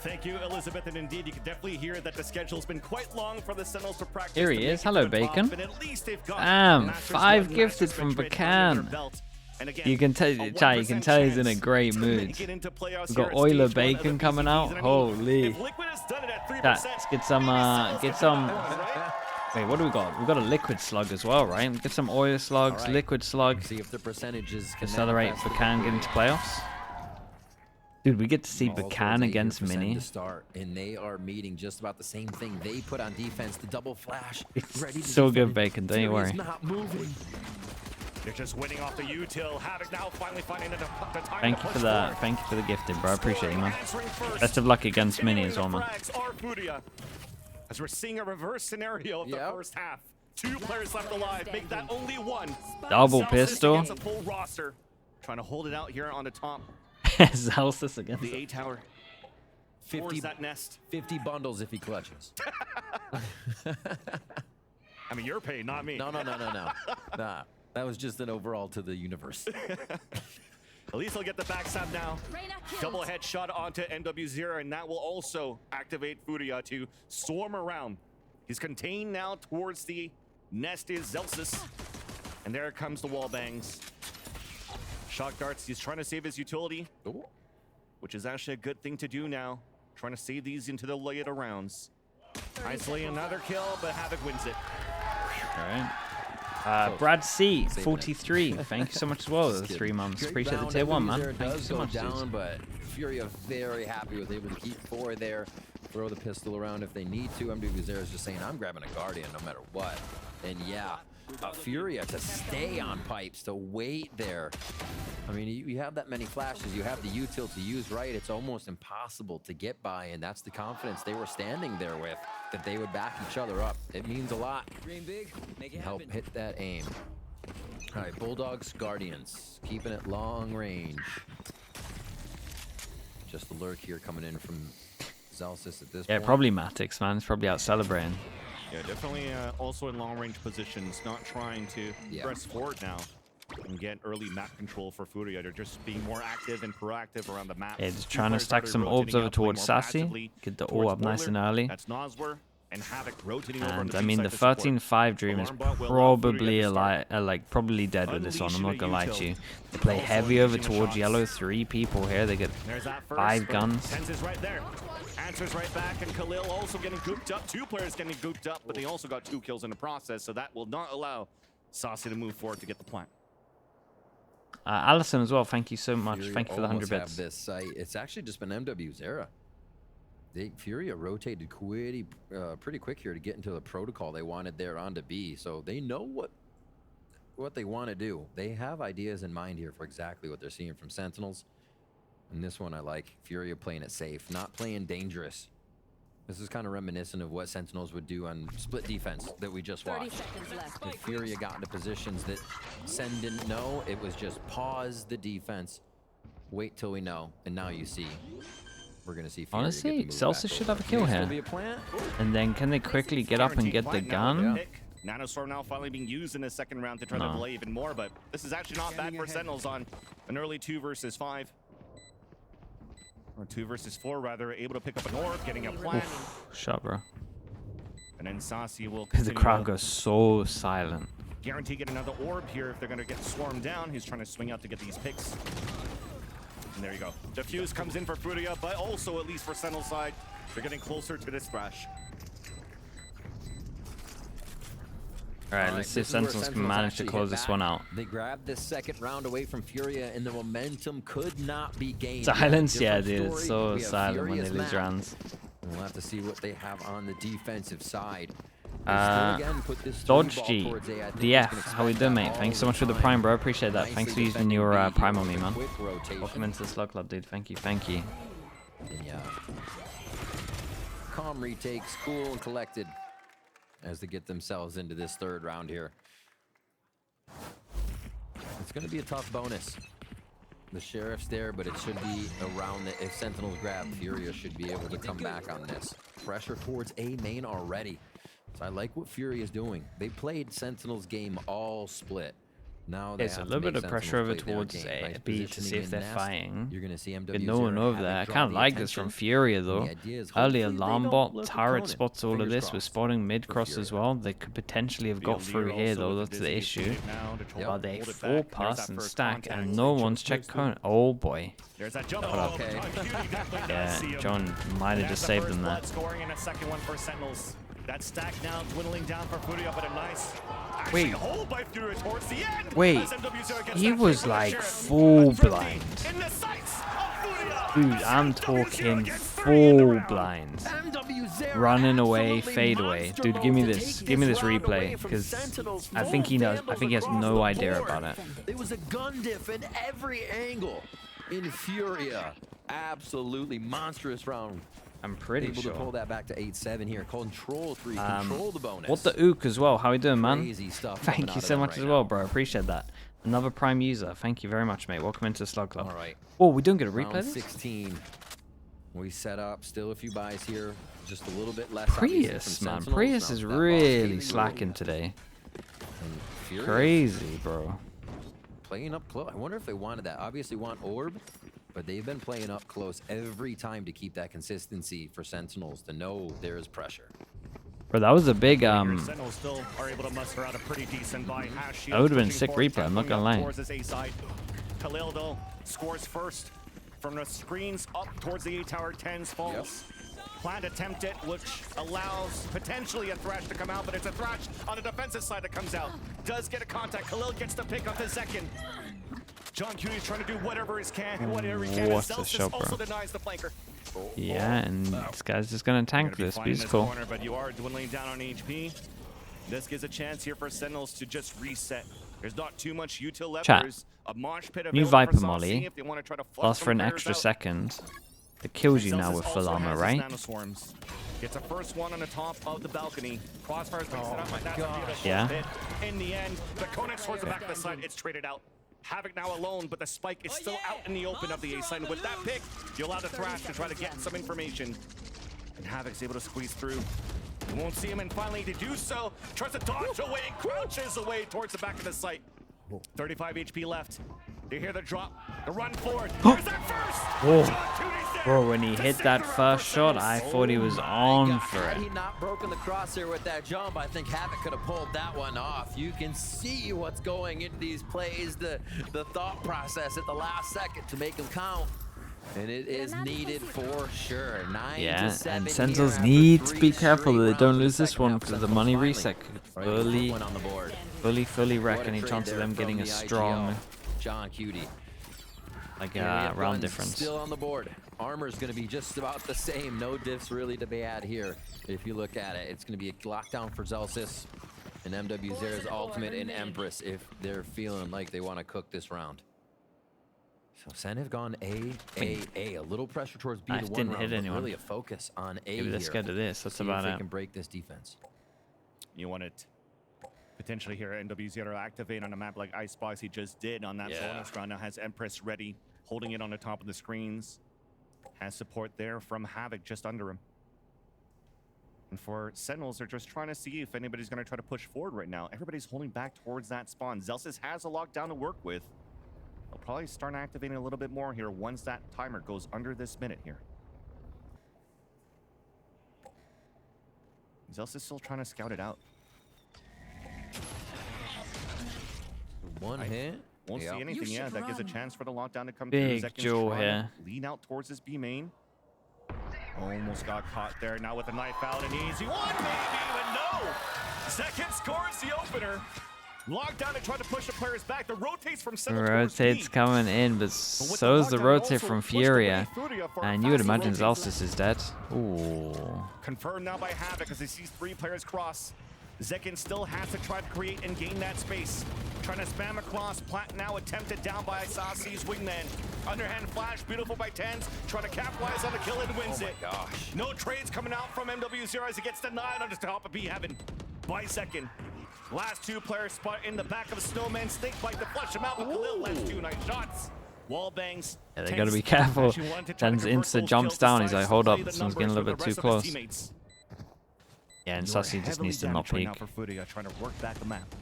Thank you, Elizabeth. And indeed, you can definitely hear that the schedule's been quite long for the Sentinels to practice. Here he to make is. it Hello, to the top, Bacon. but at least they've got Damn, Masters 5 one gifted Masters from victory under their Bacan. belt. And again, You can tell, a Chai, you can 1% tell he's in a chance great to mood. make it into playoffs We've here got at Euler stage one of Bacon the coming season. out. I mean, Holy. if Liquid has done it at 3%, Chat, let's get some, wait, what do we got? We've got a liquid slug as well, right? Get some oil slugs, All right. liquid slugs. See if the percentages can Accelerate manifest Bacan get into playoffs. Dude, we get to see All towards Bacan 8% against Mini. to start, and they are meeting just about the same thing they put on defense. The double flash, It's ready to so good, defend. Bacon, don't you Furia's worry. not moving. they're just winning off the util. Havoc now finally finding the time Thank to you push for that. forward. Thank you for the gifting, bro. I appreciate you, man. Answering first. Best of luck against Mini as well, man. Frags are FURIA. As we're seeing a reverse scenario of the Yep. first half. 2 players left alive, make that only 1. Double Celsius pistol. against a full roster. Trying to hold it out here on the top. Zalsis against The A tower. 50, Towards that nest. 50 bundles if he clutches. I mean, you're paid, not me. No. Nah, that was just an overall to the universe. At least he'll get the backstab now. Double headshot onto NW0, and that will also activate FURIA to swarm around. He's contained now towards the nest is Zelsis. And there comes the wall bangs. Shock darts, he's trying to save his utility, Ooh. which is actually a good thing to do now. Trying to save these into the later rounds. Isolating another kill, but Havoc wins it. All right. Brad C, 43. Thank you so much as well. The 3 months. Great Appreciate the round. tier 1, Everybody's man. there. It Thank you does so go much, down, dude. but Furia very happy with able to keep 4 there. Throw the pistol around if they need to. MWZera is just saying, I'm grabbing a Guardian no matter what. And yeah, Furia to stay on pipes, to wait there. I mean, you have that many flashes, you have the util to use right. It's almost impossible to get by, and that's the confidence they were standing there with, that they would back each other up. It means a lot. Dream big, make it Help happen. hit that aim. All right, Bulldogs, Guardians, keeping it long range. Just a lurk here coming in from Zelsis at this Yeah, point. probably Matix, man. He's probably out celebrating. Yeah, definitely also in long range positions, not trying to press forward now and get early map control for FURIA. They're just being more active and proactive around the map. Yeah, just Two trying to players stack started some orbs rotating over out, playing towards more Sassy. passively Get the ore towards up nice and Boiler. early. That's Noswer and Havoc rotating over on And the I B mean, side the to support. 13-5 Dream is Alarm bot will allow probably FURIA to start. like probably dead with this one. I'm not Unleashing gonna a lie to util. you. They play Also heavy over unleashing the towards shots. yellow. 3 people here. They get There's that first, 5 but guns. Tenz is right there. Answers right back, and Khalil also getting gooped up. 2 players getting gooped up, but they also got 2 kills in the process, so that will not allow Saucy to move forward to get the plant. Allison as well. Thank you so much. Furia Thank you for the 100 almost have bits. this site. It's actually just been MWZera. Furia rotated pretty quick here to get into the protocol they wanted there onto B, so they know what they want to do. They have ideas in mind here for exactly what they're seeing from Sentinels. And this one I like. Furia playing it safe, not playing dangerous. This is kind of reminiscent of what Sentinels would do on split defense that we just 30 watched. seconds left. If Furia got into positions that Sen didn't know, it was just pause the defense Wait till we know. And now you see. We're going to see Furia Honestly, get the move Celsius back should over. have a kill May still here. be a plant. And then can they quickly get up and Guaranteed get the plant now with gun? pick. Nanostorm now finally being used in the second round to try to delay even more, but this is actually not bad for Sentinels on an early 2 versus 5. Or 2 versus 4 rather, able to pick up an orb, getting a plant. Shot, bro. And then Saucy will The continue crowd to goes so silent. guarantee get another orb here if they're going to get swarmed down. He's trying to swing out to get these picks. And there you go. Diffuse comes in for FURIA, but also at least for Sentinel side, they're getting closer to this thrash. Alright, let's see if this is where Sentinels can manage to actually close hit this back. one out. They grabbed this second round away from Furia, and the momentum could not be gained. Silence, yeah, Different dude. It's story. so We have silent when they Furia's lose map. rounds. And we'll have to see what they have on the defensive side. Dodge G, DF, how we doing, mate? Thanks so much for the prime, bro. Appreciate that. Thanks for using your prime on me, man. Welcome into the Slug Club, dude. Thank you, thank you. Yeah. Calm retakes, cool and collected as they get themselves into this third round here. It's going to be a tough bonus. The Sheriff's there, but it should be around the, if Sentinels grab, Furia should be able to come back on this. Pressure towards A main already. So I like what Furia is doing. They played Sentinels game all split. Now There's a little bit of pressure over towards A, B to see if they're fighting. You're gonna see MW With no one over there. I kind of like this from Furia though. Early alarm bot, turret spots all of this. We're spotting mid cross as well. They could potentially have got through here though. That's the issue. But they 4-person stack and no one's checked Conan. Oh boy. There's that jump. Okay. Yeah, John might have just saved them there. Scoring in a second one for Sentinels. That stack now dwindling down for FURIA, but a nice Wait. hold by FURIA towards the end. Wait, as MWZ gets he that was pick like with a full share. blind. In the sights of FURIA. Dude, I'm MWZ talking gets 3 in the full round. blind. Running away, fade away. Dude, give me this. Give me this replay, because I think he knows. I think he has no idea about it. There was a gun diff in every angle in Furia. Absolutely monstrous round. I'm pretty Able to pull sure. that back to 8-7 here. Control 3, control the bonus. What the ook as well? How you doing, man? Crazy stuff coming Thank out you of so them much right as now. well, bro. Appreciate that. Another prime user. Thank you very much, mate. Welcome into the Slug Club. All right. Oh, we don't get a replay Round this? 16. We set up. Still a few buys here. Just a little bit less. obviously, from Prius, man. Sentinels. Prius No, is that boss really getting slacking moved. today. And Furia Crazy, bro. playing up close. I wonder if they wanted that. Obviously want orb, but they've been playing up close every time to keep that consistency for Sentinels to know there is pressure. Bro, that was a big Sentinels still are able to muster out a pretty decent buy. Hash That would've been pushing sick forward, replay, I'm not tackling gonna up lie. towards this A side. Khalil though scores first from the screens up towards the A tower. 10s falls. Plant attempted, which allows potentially a thrash to come out, but it's a thrash on the defensive side that comes out. Does get a contact. Khalil gets the pick up the second. John Cutie trying to do whatever he can. What And a Celsius shot, bro. also denies the flanker. Yeah, and this guy's just gonna tank Gonna be this, fine but in he's this cool. corner, but you are dwindling down on HP. This gives a chance here for Sentinels to just reset. There's not too much util left. Chat. There's a mosh pit New available Viper for Saucy Molly if they want to try to flush lasts some for an players extra out. second. It kills you now Celsius with also full armor, has his right? nanoswarms. Gets a first one on the top of the balcony. Crossfire picks it up, but that's a beautiful Yeah. hit. In the end, the Konex towards the back of the side. It's traded out. Havoc now alone, but the spike is still out in the open of the A side. And with that pick, you allow the Thrash to try to get some information. And Havoc's able to squeeze through. You won't see him, and finally to do so, tries to dodge away and crouches away towards the back of the site. 35 HP left. They hear the drop, the run forward. There's that first! Oh. John Cooney's there Bro, when he to hit seal that the round first for shot, Sentinels. I thought he was on for Had it. he not broken the crosshair with that jump, I think Havoc could have pulled that one off. You can see what's going into these plays, the thought process at the last second to make them count. And it is needed for sure. 9 Yeah, to 7 and here Sentinels after need to 3 be careful that straight they don't rounds in lose the this second one half. because the Sentinels money finally reset could right, put fully one on the board. wreck What a any trade chance of there them from getting a the strong IGL. John Cutie. like Area round runs difference. Still on the board. Armor's going to be just about the same. No diffs really to be had here. If you look at it, it's going to be a lockdown for Celsius and MW Zera's ultimate and Empress if they're feeling like they want to cook this round. So Sen have gone A. A little pressure towards B Nice, to one didn't round, hit but anyone. really a focus on A Maybe they're here. scared of this. That's See about if they it. can break this defense. You want it potentially here NWZ to activate on a map like Icebox he just did on that Yeah. bonus round. Now has Empress ready holding it on the top of the screens. Has support there from Havoc just under him. And for Sentinels, they're just trying to see if anybody's going to try to push forward right now. Everybody's holding back towards that spawn. Zelsis has a lockdown to work with. They'll probably start activating a little bit more here once that timer goes under this minute here. Zelsis still trying to scout it out. One hit. Won't see anything yet. That gives a chance for the lockdown to come Big through. Zekin's Joe trying here. to lean out towards his B main. Almost got caught there. Now with the knife out, an easy one, maybe, but no! Zekin scores the opener. Lockdown to try to push the players back. The rotates from center towards Rotate's B. coming in, but so is the rotate from Furia. And you would imagine Zelsis is dead. Ooh. Confirmed now by Havoc as he sees 3 players cross. Zekin still has to try to create and gain that space. Trying to spam across. Plat now attempted down by Isasi's wingman. Underhand flash, beautiful by Tens. Trying to capitalize on the kill and wins it. Gosh. No trades coming out from MW0 as it gets denied on the top of B Heaven by Zekin. Last 2 players spot in the back of a Snowman. Snake bite to flush him out, but Khalil lands 2 nice shots. Wall bangs. Yeah, they gotta be careful. Tens insta jumps down. He's like, hold up, this one's getting a little bit too close. Yeah, and Sussy just needs to not peek. For FURIA, trying to work back the map.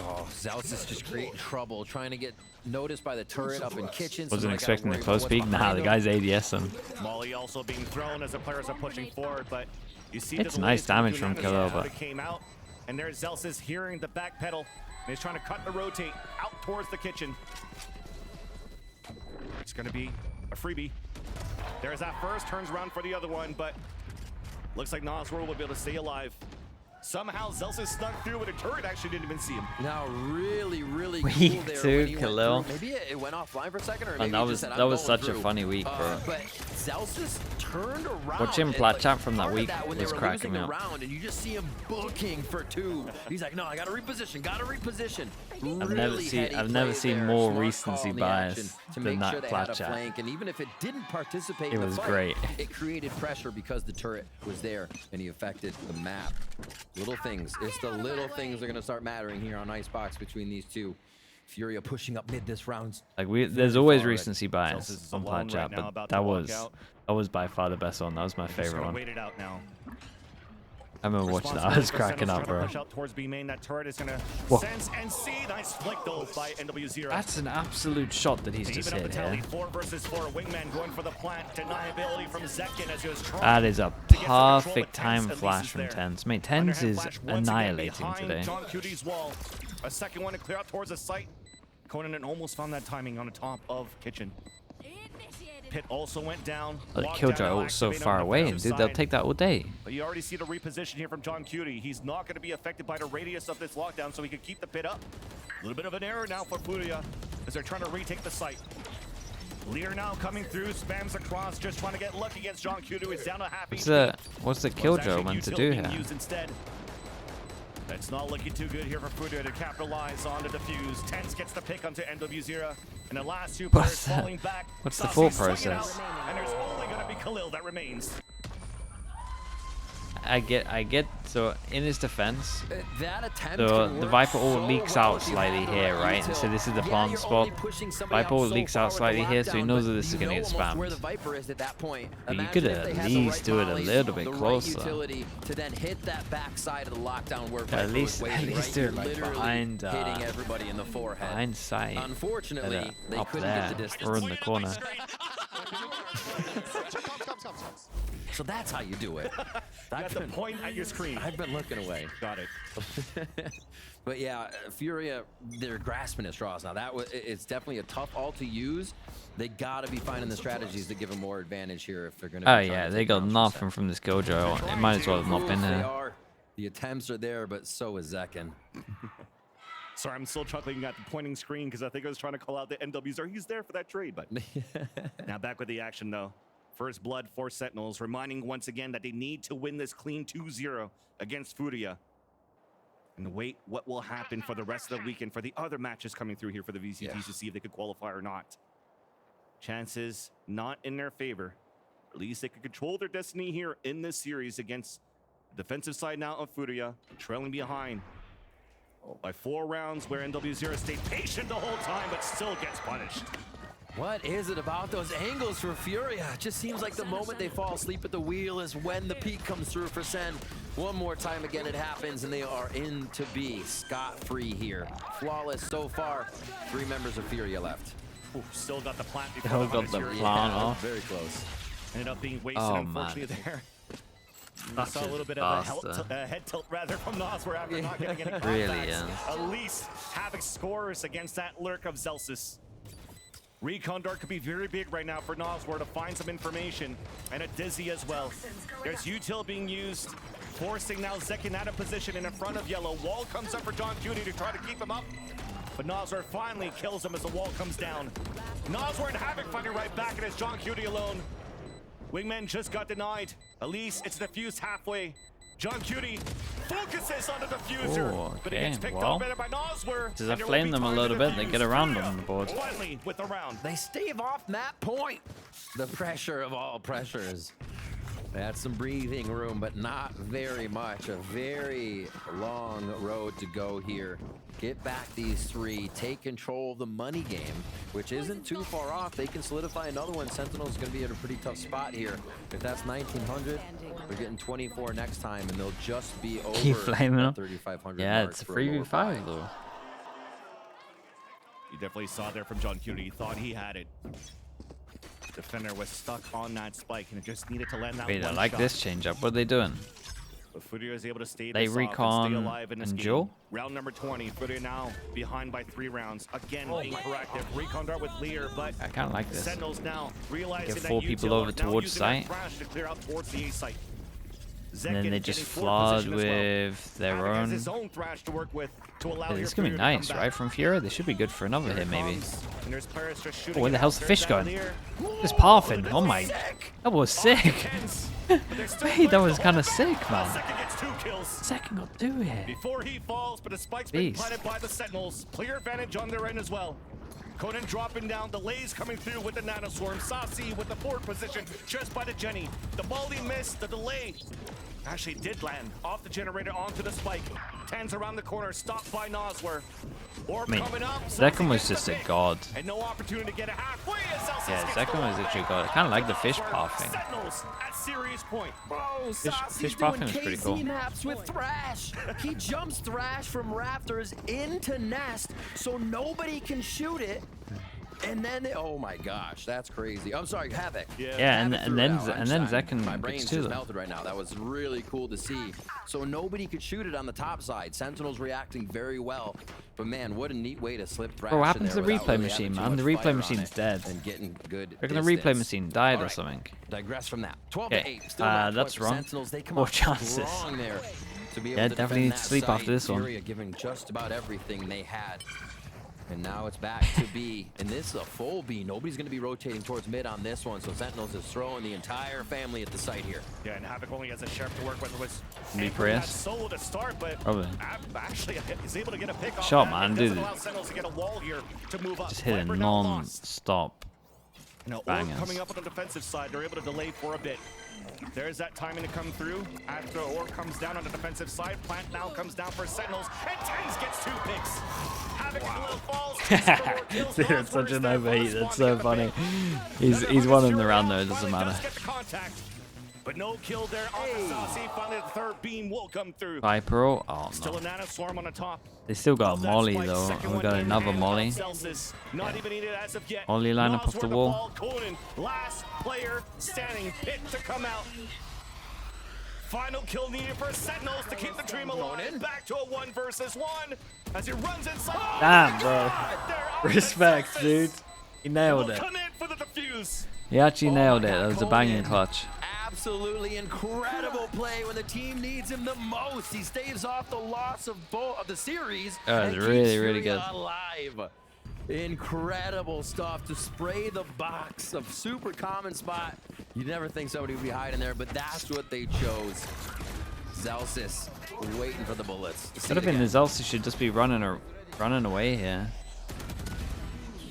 Oh, Zeus is just creating trouble, trying to get noticed by the turret up in kitchen. Wasn't expecting the close peek. Nah, the guy's ADSing. Molly also being thrown as the players are pushing forward, but you see It's nice damage from Khalil, but came out, and there's Zelsis hearing the back pedal, and he's trying to cut the rotate out towards the kitchen. It's going to be a freebie. There's that first, turns around for the other one, but looks like Nasrul will be able to stay alive. Somehow Zelsis snuck through, but a turret actually didn't even see him. Now, really cool Weak there too, when he went Khalil. through. Maybe it went offline for a second, or And maybe that he was just said, that "I'm was going such a through." funny week, bro. But Zelsis turned around. Watching and, Plat chat from that part of week when was they were cracking losing me the up. round, and you just see him booking for 2. He's like, no, I gotta reposition, I've never seen more recency bias to than make that sure they Plat had a chat. flank, and even if it didn't participate It in the was fight, great. it created pressure because the turret was there and he affected the map. Little things. It's the little things that are going to start mattering here on Icebox between these two. Furia pushing up mid this round. Like there's always far recency bias is on alone Plat chat, right now, but about that to walk was out. by far the best one. That was my Just favorite gonna one. wait it out now. I remember watching that. I was cracking up, bro. Push out towards B main. That turret is gonna Whoa. sense and see. Nice flick though by NW0. That's an absolute shot that he's To just even up hit the tally, here. 4 versus 4. Wingman going for the plant. Deniability from Zekin as he was trying. That is a to get some control, perfect but time Tens at flash least is from there. Tens. Mate, Tens Underhand is flash once again annihilating behind today. John Cutie's wall. A second one to clear out towards the site. Conan almost found that timing on the top of kitchen. Pit also went down. Oh, the Lockdown Killjoy now ult's so activated far on the away, and defensive dude, they'll side. take that all day. But you already see the reposition here from John Cutie. He's not going to be affected by the radius of this lockdown, so he can keep the pit up. A little bit of an error now for FURIA as they're trying to retake the site. Lear now coming through, spams across, just trying to get lucky against John Cutie. He's down to half HP. What's the Well, it's Killjoy actually meant to utility do being here? used instead. It's not looking too good here for FURIA to capitalize on the defuse. Tens gets the pick onto NW0, and the last 2 players What's that? falling back. What's the Saucy thought swinging process? out, and there's only going to be Khalil that remains. I get. So in his defense, That attempt the can work Viper ult so leaks well out if you slightly have the here, right right? intel. So this is the Yeah, plant you're spot. only pushing somebody Viper out ult so leaks far out with the slightly here, so he lockdown, knows but that this is you gonna know get almost where spammed. the Viper is at that point. But you Imagine could if at they had the least right do it a volleys, little bit the right closer. utility to then hit that backside of the lockdown where At Viper least- was at waiting, least right? do it, You're like, literally behind, hitting everybody in the forehead. Behind sight. Unfortunately, they up couldn't there, get the distance. or in the corner. Comes. So that's how you do it. You have to point at your screen. I've been looking away. Got it. But yeah, Furia, they're grasping at straws now. It's definitely a tough ult to use. They gotta be finding the strategies to give them more advantage here if they're gonna. Oh yeah, they got nothing from this Killjoy. It might as well have not been They there. are. The attempts are there, but so is Zekin. Sorry, I'm still chuckling at the pointing screen because I think I was trying to call out the NWs. He's there for that trade, but now back with the action though. First blood for Sentinels, reminding once again that they need to win this clean 2-0 against FURIA. And wait what will happen for the rest of the weekend for the other matches coming through here for the VCTs to see if they could qualify or not. Chances not in their favor. At least they could control their destiny here in this series against the defensive side now of FURIA, trailing behind by 4 rounds where NW0 stayed patient the whole time but still gets punished. What is it about those angles for Furia? It just seems like the moment they fall asleep at the wheel is when the peak comes through for SEN. One more time again it happens, and they are in to be scot-free here. Flawless so far. 3 members of Furia left. Ooh, still got the plant Still before got the Hunter's plant Fury. off. Very close. Ended up being wasted, Oh, unfortunately, man. there. We Such saw a a little bit of disaster. a head tilt rather from Noswer after not getting any contacts. Really, yeah. At least Havoc scores against that lurk of Zelsis. Recon Dart could be very big right now for Noswer to find some information, and a Dizzy as well. There's Util being used, forcing now Zekin out of position in front of Yellow. Wall comes up for John Cutie to try to keep him up, but Noswer finally kills him as the wall comes down. Noswer and Havoc fighting right back, and it's John Cutie alone. Wingman just got denied. Elise, it's defused halfway. John Cutie focuses on the diffuser, Oh, but he okay, gets picked well, up better by Noswer. does and that it will flame be them a time to little bit? They defuse. get around Furia on the board. Finally with the round. They stave off map point. The pressure of all pressures. That's some breathing room, but not very much. A very long road to go here. Get back these 3, take control of the money game, which isn't too far off. They can solidify another one. Sentinel's going to be at a pretty tough spot here. If that's 1900, they're getting 24 next time, and they'll just be over Keep flaming that up. 3500 Yeah, mark it's a for a lower 3v5 buy. though. You definitely saw there from John Cutie. He thought he had it. Defender was stuck on that spike and it just needed to land that Wait, I one like shot. this change up. What are they doing? But Furia is able to stay They this off and recon stay alive in this and game. Joe? Round number 20. Furia now behind by 3 rounds. Again, being proactive. Recon Dart with Lear, but I kind of like this. Sentinels now realizing Get that 4 people Util over are now towards using that site. thrash to clear out towards the A site. And then Zekin they just getting forward flood position as well. with their Havoc has own. his own thrash to work with to allow Yeah, your this is gonna be Furia to come nice, back. right? From Furia, they should be good for another Here hit, it maybe. comes, and there's players just shooting Oh, where the it hell's out. the There's fish that going? Lear. Just pathing. Oh my, Sick. that was Off sick. defense, but there's still Wait, that players was to kind of hold back. sick, man. Second gets 2 kills. Second got 2 here. Before he falls, but the spike's been Beast. planted by the Sentinels. Clear advantage on their end as well. Conan dropping down, delays coming through with the Nanoswarm. Saucy with the forward position just by the Jenny. The volley missed, the delay actually did land off the generator onto the spike. Tans around the corner, stopped by Noswer. Orb I mean, coming up. Zekin was Saucy gets just the a pick. god. And no opportunity to get it halfway as Celsius Yeah, gets Zekin the was wall literally back. god. I kind of like the fish Noswer, pathing. Sentinels at serious point. Bro, Fish Saucy's pathing doing is pretty KC cool. maps with Thrash. He jumps Thrash from Raptors into Nest, so nobody can shoot it. And then, oh my gosh, that's crazy. I'm sorry, Havoc. Yeah, and Havoc threw then it out. and then I'm- Zekin my picks brain's 2 just though. melted right now. That was really cool to see. So nobody could shoot it on the top side. Sentinel's reacting very well. But man, what a neat way to slip Thrash. Bro, what in happened to there the without replay really machine, having too man? The much replay fire on machine's it dead. And getting good. Reckon the replay distance. machine died or Alright, something. Digress from that. 12 Okay, to 8. Still match point that's for wrong. Sentinels. They come More out chances. strong there. To be able Yeah, to definitely defend need that to sleep after site. this one. Furia giving just about everything they had. And now it's back to B. And this is a full B. Nobody's going to be rotating towards mid on this one. So Sentinels is throwing the entire family at the site here. Yeah, and Havoc only has a sheriff to work with. Was Be anchoring that pressed. solo to start, but Probably. actually he's able to get a pick off Shot, that. man, It doesn't dude. allow Sentinels to get a wall here to move up. Just hit it Viper now lost. non-stop. Now Orb bangers. coming up on the defensive side. They're able to delay for a bit. There's that timing to come through. After Orb comes down on the defensive side, Plant now comes down for Sentinels, and Tens gets 2 picks. Havoc in the little falls. Dude, it's such an overheat. That's so funny. He's won in the round though. It doesn't matter. But no kill there on the Saucy. Finally, the third beam will come through. Viper, oh Still no. a Nanoswarm on the top. They still got a Of that molly spike. though. Second We one got in another hand molly. on Celsius. Not even needed as of yet. Molly line up off Noswer the to wall. fall. Conan, last player standing. Pit to come out. Final kill needed for Sentinels to keep the dream alive. Back to a 1 versus 1 as he runs inside. Damn, bro. There on Respect, the dude. Celsius. He nailed Will it. come in for the defuse. He actually nailed it. my That God, was a banging Conan. clutch. Absolutely incredible play when the team needs him the most. He staves off the loss of the series. That was and really, keeps really Furia good. alive. Incredible stuff to spray the box of super common spot. You never think somebody would be hiding there, but that's what they chose. Zelsis waiting for the bullets. See Could have it been again. the Zelsi should just be running away here.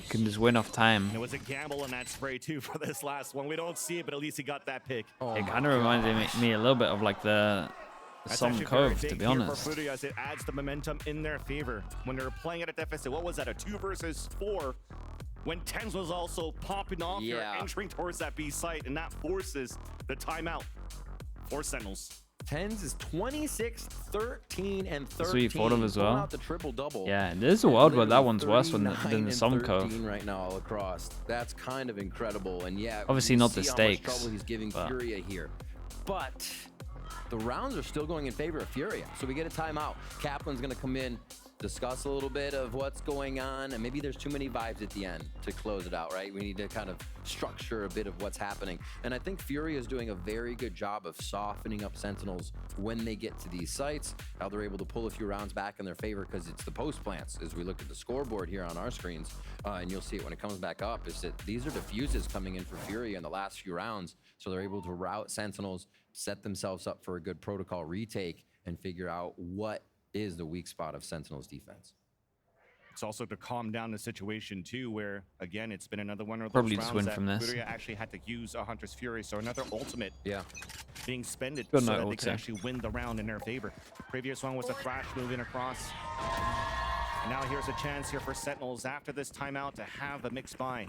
Can just win off time. There was a gamble in that spray too for this last one. We don't see it, but at least he got that pick. Oh It my kind of reminded me a little bit of like the That's some actually very cove, to big be here for honest. FURIA, as it adds the momentum in their favor. When they're playing at a deficit, what was that, a 2 versus 4? When TenZ was also popping off here, Yeah. entering towards that B site, and that forces the timeout for Sentinels. TenZ is 26, 13, and 13. That's what you thought of as Pulling well. out the triple-double. Yeah, there's a world where that Literally one's worse than the 39 Some and Cove. 13 right now all across. That's kind of incredible. And yeah, Obviously you not the see how much stakes, trouble he's giving but- Furia here. But the rounds are still going in favor of Furia. So we get a timeout. Kaplan's going to come in, discuss a little bit of what's going on, and maybe there's too many vibes at the end to close it out, right? We need to kind of structure a bit of what's happening. And I think Furia is doing a very good job of softening up Sentinels when they get to these sites, how they're able to pull a few rounds back in their favor because it's the post plants. As we look at the scoreboard here on our screens, and you'll see it when it comes back up, is that these are diffuses coming in for Furia in the last few rounds. So they're able to route Sentinels, set themselves up for a good protocol retake, and figure out what is the weak spot of Sentinel's defense. It's also to calm down the situation too, where again it's been another one of those Probably just rounds win that from this. FURIA actually had to use a Hunter's Fury, so another ultimate Yeah. being spended Good so night, that they could ulti. actually win the round in their favor. Previous one was a Thrash moving across. And now here's a chance here for Sentinels after this timeout to have a mixed buy.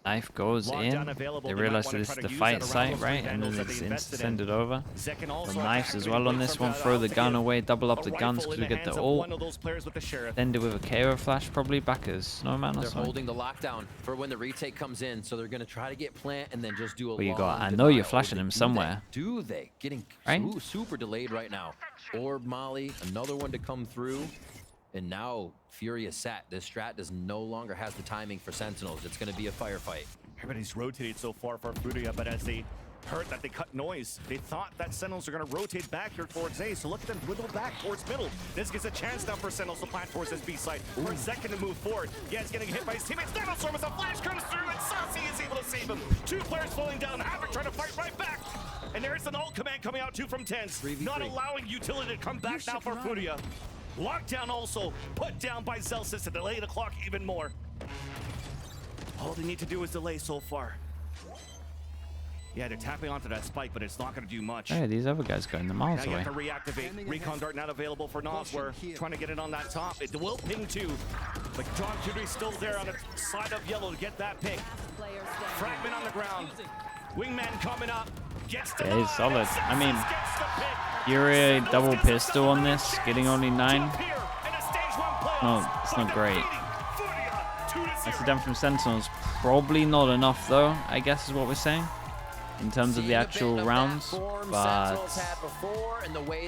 Knife goes Lockdown in. available. They They might realize wanna that this try is to the use fight that around site, those right? And vandals then that it's they invested in. send it over. Zekken also The knives as activating well on quick this from one. that Throw the out to gun get away, double up a the guns rifle because we in the get the hands of ult. one of those players with the Sheriff. End it with a KO flash, probably back as Snowman or They're something. holding the lockdown for when the retake comes in, so they're going to try to get plant and then just do a What you long got? I know you're denial. flashing Or him do somewhere. they? Do they? Getting Right? super delayed right now. Orb Molly, another one to come through. And now Furia set. This strat does no longer has the timing for Sentinels. It's going to be a firefight. Everybody's rotated so far for FURIA, but as they heard that they cut noise, they thought that Sentinels are going to rotate back here towards A, so look at them whittle back towards middle. This gives a chance now for Sentinels to plant towards this B site. For a second to move forward. Yeah, he's getting hit by his teammates. Snowstorm as a flash comes through, and Saucy is able to save him. 2 players falling down. Havoc trying to fight right back. And there's an ult command coming out too from TenZ. 3v3. Not allowing utility to come back now for FURIA. Lockdown also put down by Zelsis to delay the clock even more. All they need to do is delay so far. Yeah, they're tapping onto that spike, but it's not going to do much. Hey, these other guys going the miles Now you away. have to reactivate. Recon Dart not available for Nas. We're trying to get it on that top. It will ping too. But John Judy's still there on the side of yellow to get that ping. Fragment on the ground. Wingman coming up. Gets the Yeah, he's solid. I mean, gets the pick. Furia double pistol on this, getting only 9. Jump here, and a stage 1 play. No, it's not great. FURIA 2-0. That's the damage from Sentinels. Probably not enough though, I guess is what we're saying. In terms of the Seeing a bit actual of that rounds. form But Sentinels had before and the way